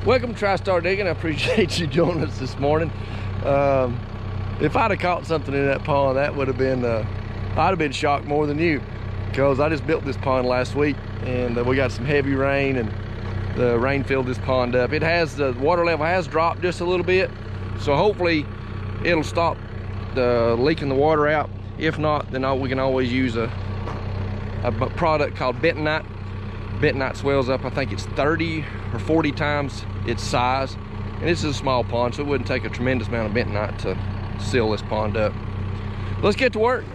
Welcome to TriStar Digging. I appreciate you joining us this morning. If I'd have caught something in that pond, that would have been, I'd have been shocked more than you, because I just built this pond last week and we got some heavy rain and the rain filled this pond up. It has, the water level has dropped just a little bit, so hopefully it'll stop leaking the water out. If not, then we can always use a product called bentonite. Bentonite swells up, I think it's 30 or 40 times its size, and this is a small pond, so it wouldn't take a tremendous amount of bentonite to seal this pond up. Let's get to work.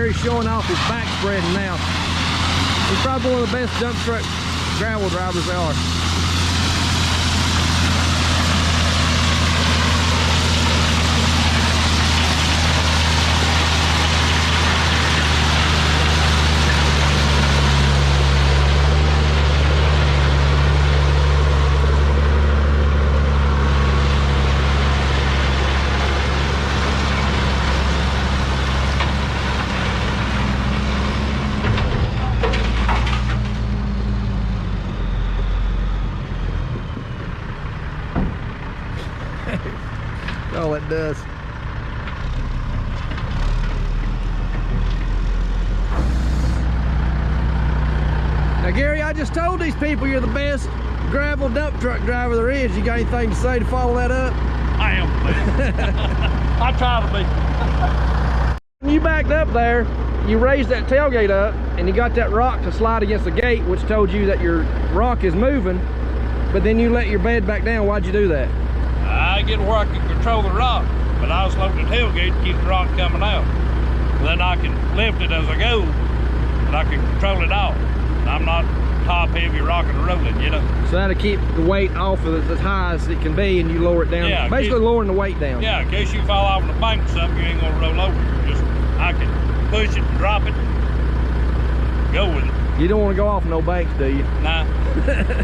Gary's showing off his back spreading now. He's probably one of the best dump truck gravel drivers there are. All it does. Now Gary, I just told these people you're the best gravel dump truck driver there is. You got anything to say to follow that up? I am the best. I try to be. When you backed up there, you raised that tailgate up and you got that rock to slide against the gate, which told you that your rock is moving, but then you let your bed back down. Why'd you do that? I get where I can control the rock, but I was loading the tailgate to keep the rock coming out. Then I can lift it as I go, and I can control it all. And I'm not top heavy rocking and rolling, you know. So that'll keep the weight off of it as high as it can be, and you lower it down. Yeah, basically lowering the weight down. Yeah, in case you fall off in the bank or something, you ain't gonna roll over. Just I can push it, drop it, go with it. You don't want to go off no banks, do you? Nah,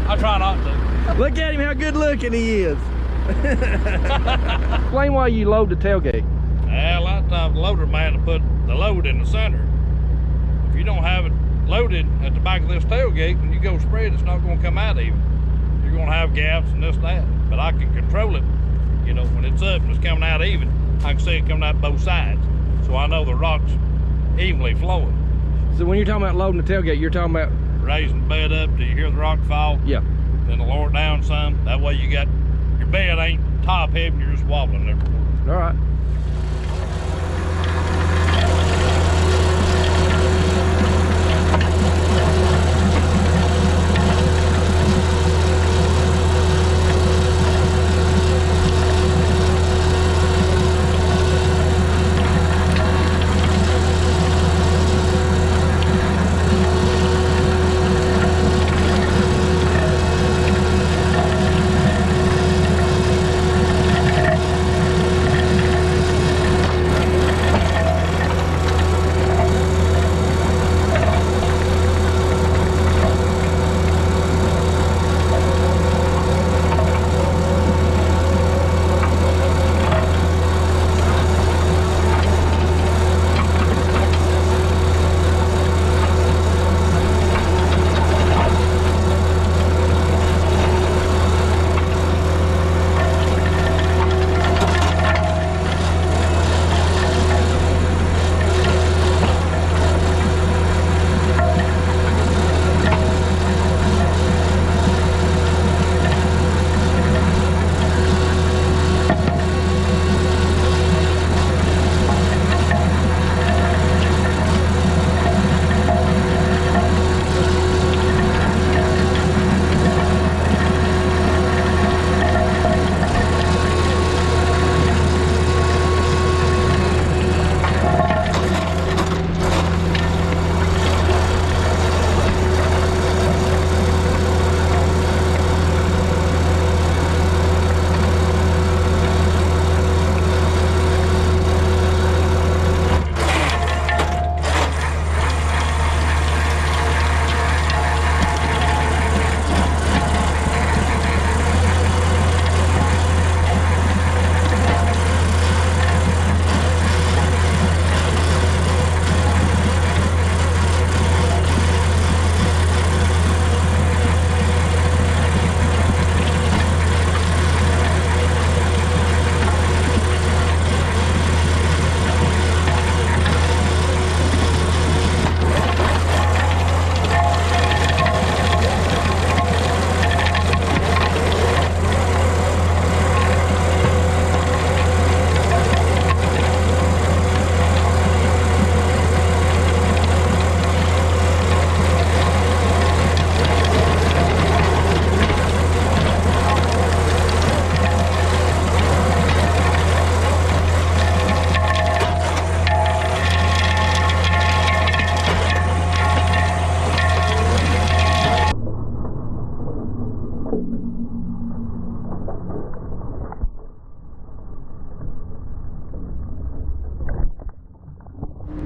I try not to. Look at him, how good looking he is. Explain why you load the tailgate. Well, a lot of times the loader man to put the load in the center. If you don't have it loaded at the back of this tailgate, when you go spread, it's not going to come out even. You're going to have gaps and this, that. But I can control it. You know, when it's up and it's coming out even, I can see it coming out both sides. So I know the rock's evenly flowing. So when you're talking about loading the tailgate, you're talking about raising the bed up till you hear the rock fall. Yeah. Then lower it down some. That way you got your bed ain't top heavy, you're just wobbling everywhere. All right.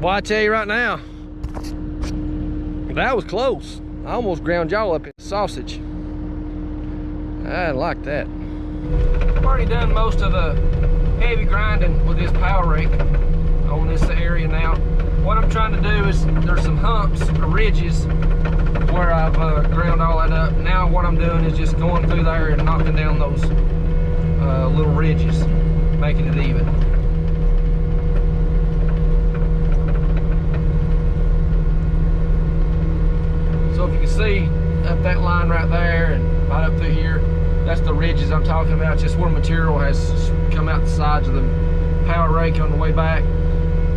Boy, I tell you right now, that was close. I almost ground y'all up in sausage. I didn't like that. I've already done most of the heavy grinding with this power rake on this area now. What I'm trying to do is, there's some humps or ridges where I've ground all that up. Now what I'm doing is just going through there and knocking down those little ridges, making it even. So if you can see up that line right there and right up through here, that's the ridges I'm talking about. Just where material has come out the sides of the power rake on the way back.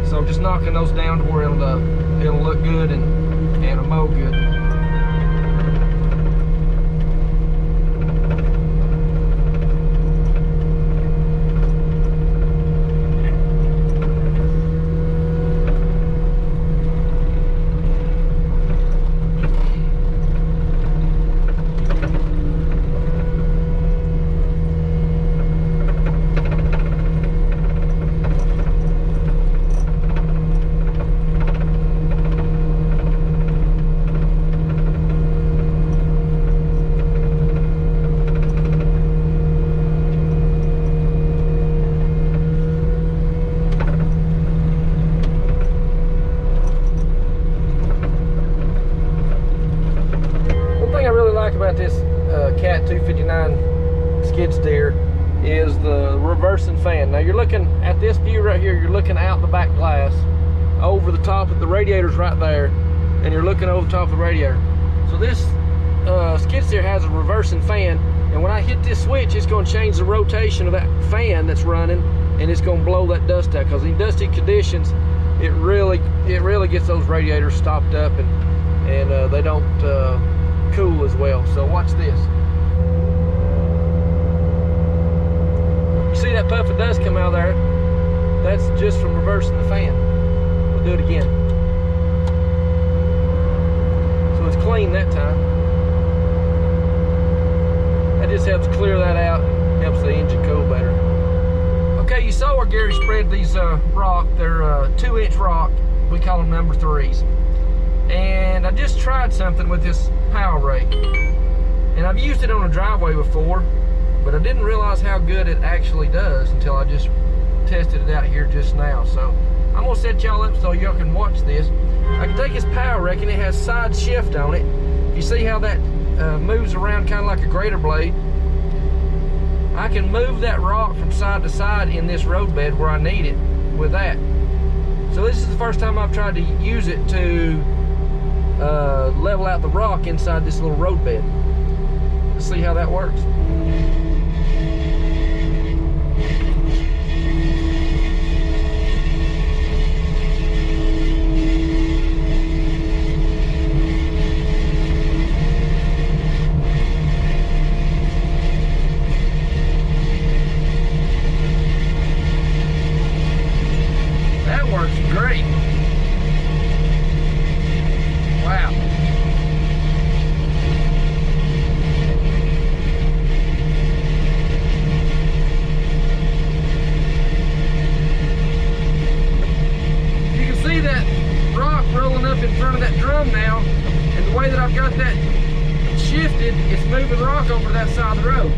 So just knocking those down to where it'll look good and mow good. About this Cat 259 skid steer is the reversing fan. Now you're looking at this view right here, you're looking out the back glass over the top of the radiator's right there, and you're looking over the top of the radiator. So this skid steer has a reversing fan, and when I hit this switch, it's going to change the rotation of that fan that's running, and it's going to blow that dust out, because in dusty conditions it really gets those radiators stopped up, and they don't cool as well. So watch this. You see that puff of dust come out there? That's just from reversing the fan. We'll do it again. So it's clean that time. That just helps clear that out, helps the engine cool better. Okay, you saw where Gary spread these rock. They're 2-inch rock. We call them number 3s. And I just tried something with this power rake, and I've used it on a driveway before, but I didn't realize how good it actually does until I just tested it out here just now. So I'm gonna set y'all up so y'all can watch this. I can take this power rake, and it has side shift on it. You see how that moves around kind of like a grater blade? I can move that rock from side to side in this roadbed where I need it with that. So this is the first time I've tried to use it to level out the rock inside this little roadbed. Let's see how that works. That works great. Wow. You can see that rock rolling up in front of that drum now, and the way that I've got that shifted, it's moving rock over that side of the road.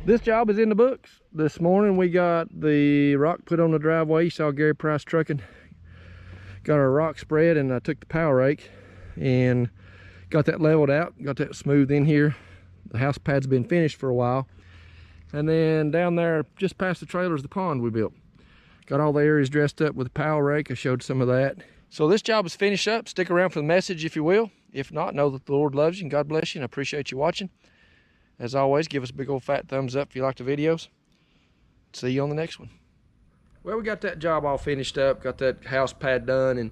This job is in the books. This morning we got the rock put on the driveway. You saw Gary Price trucking. Got our rock spread, and I took the power rake and got that leveled out, got that smoothed in here. The house pad's been finished for a while. And then down there, just past the trailer, is the pond we built. Got all the areas dressed up with the power rake. I showed some of that. So this job is finished up. Stick around for the message if you will. If not, know that the Lord loves you and God bless you, and I appreciate you watching. As always, give us a big old fat thumbs up if you like the videos. See you on the next one. Well, we got that job all finished up, got that house pad done, and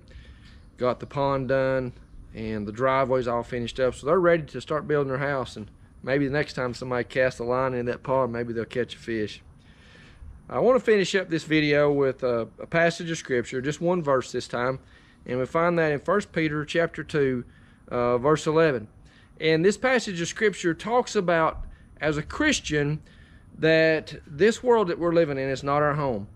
got the pond done, and the driveway's all finished up. So they're ready to start building their house, and maybe the next time somebody casts a line in that pond, maybe they'll catch a fish. I want to finish up this video with a passage of scripture, just one verse this time, and we find that in 1 Peter chapter 2, verse 11. And this passage of scripture talks about, as a Christian, that this world that we're living in is not our home,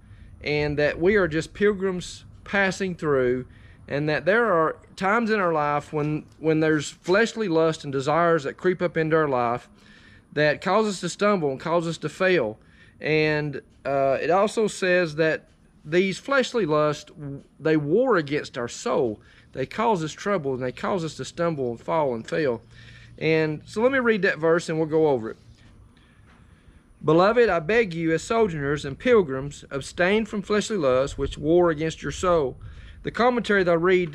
and that we are just pilgrims passing through, and that there are times in our life when there's fleshly lust and desires that creep up into our life that cause us to stumble and cause us to fail. And it also says that these fleshly lusts, they war against our soul. They cause us trouble, and they cause us to stumble and fall and fail. And so let me read that verse and we'll go over it. Beloved, I beg you, as sojourners and pilgrims, abstain from fleshly lusts which war against your soul. The commentary that I read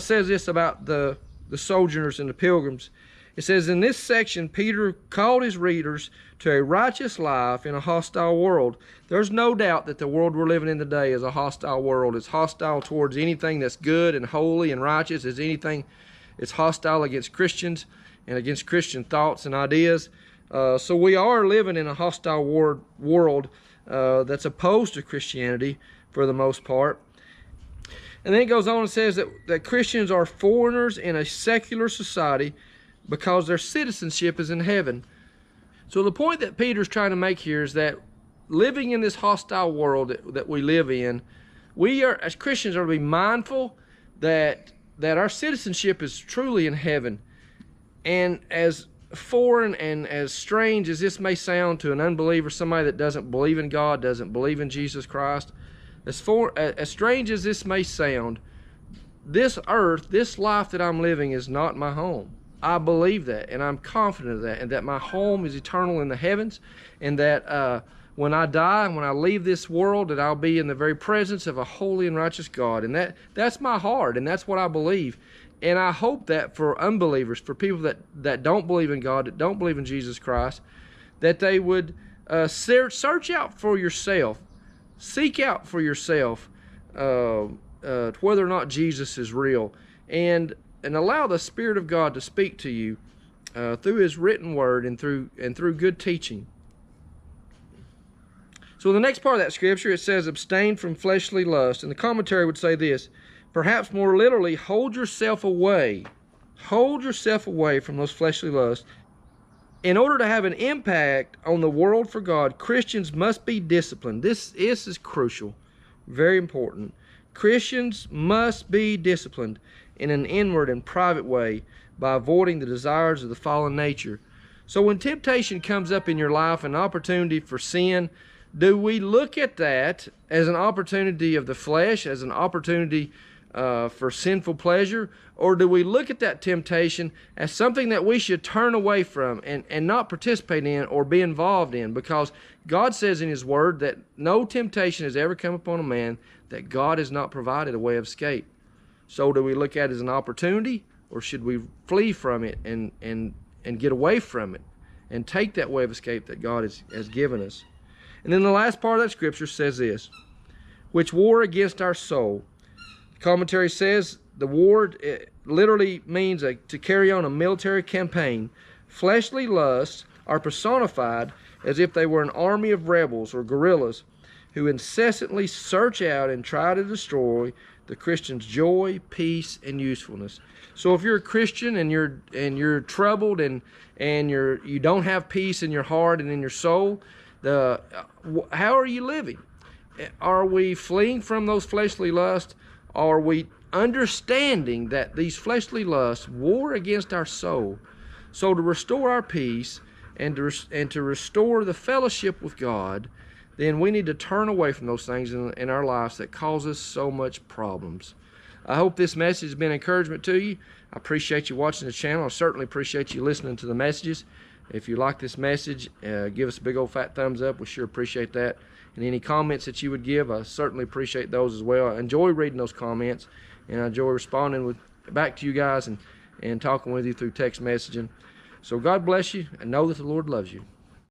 says this about the sojourners and the pilgrims. It says, in this section, Peter called his readers to a righteous life in a hostile world. There's no doubt that the world we're living in today is a hostile world. It's hostile towards anything that's good and holy and righteous. It's hostile against Christians and against Christian thoughts and ideas. So we are living in a hostile world that's opposed to Christianity for the most part. And then it goes on and says that Christians are foreigners in a secular society because their citizenship is in heaven. So the point that Peter's trying to make here is that living in this hostile world that we live in, we are, as Christians, are to be mindful that our citizenship is truly in heaven. And as foreign and as strange as this may sound to an unbeliever, somebody that doesn't believe in God, doesn't believe in Jesus Christ, as strange as this may sound, this earth, this life that I'm living is not my home. I believe that, and I'm confident of that, and that my home is eternal in the heavens, and that when I die and when I leave this world, that I'll be in the very presence of a holy and righteous God. And that's my heart, and that's what I believe. And I hope that for unbelievers, for people that don't believe in God, that don't believe in Jesus Christ, that they would search out for yourself, seek out for yourself whether or not Jesus is real, and allow the Spirit of God to speak to you through His written word and through good teaching. So the next part of that scripture, it says, abstain from fleshly lust. And the commentary would say this, perhaps more literally, hold yourself away. Hold yourself away from those fleshly lusts. In order to have an impact on the world for God, Christians must be disciplined. This is crucial, very important. Christians must be disciplined in an inward and private way by avoiding the desires of the fallen nature. So when temptation comes up in your life, an opportunity for sin, do we look at that as an opportunity of the flesh, as an opportunity for sinful pleasure, or do we look at that temptation as something that we should turn away from and not participate in or be involved in? Because God says in His Word that no temptation has ever come upon a man that God has not provided a way of escape. So do we look at it as an opportunity, or should we flee from it and get away from it and take that way of escape that God has given us? And then the last part of that scripture says this, which war against our soul. Commentary says the war literally means to carry on a military campaign. Fleshly lusts are personified as if they were an army of rebels or guerrillas who incessantly search out and try to destroy the Christian's joy, peace, and usefulness. So if you're a Christian and you're troubled and you don't have peace in your heart and in your soul, how are you living? Are we fleeing from those fleshly lusts? Are we understanding that these fleshly lusts war against our soul? So to restore our peace and to restore the fellowship with God, then we need to turn away from those things in our lives that cause us so much problems. I hope this message has been encouragement to you. I appreciate you watching the channel. I certainly appreciate you listening to the messages. If you like this message, give us a big old fat thumbs up. We sure appreciate that. And any comments that you would give, I certainly appreciate those as well. I enjoy reading those comments, and I enjoy responding back to you guys and talking with you through text messaging. So God bless you, and know that the Lord loves you.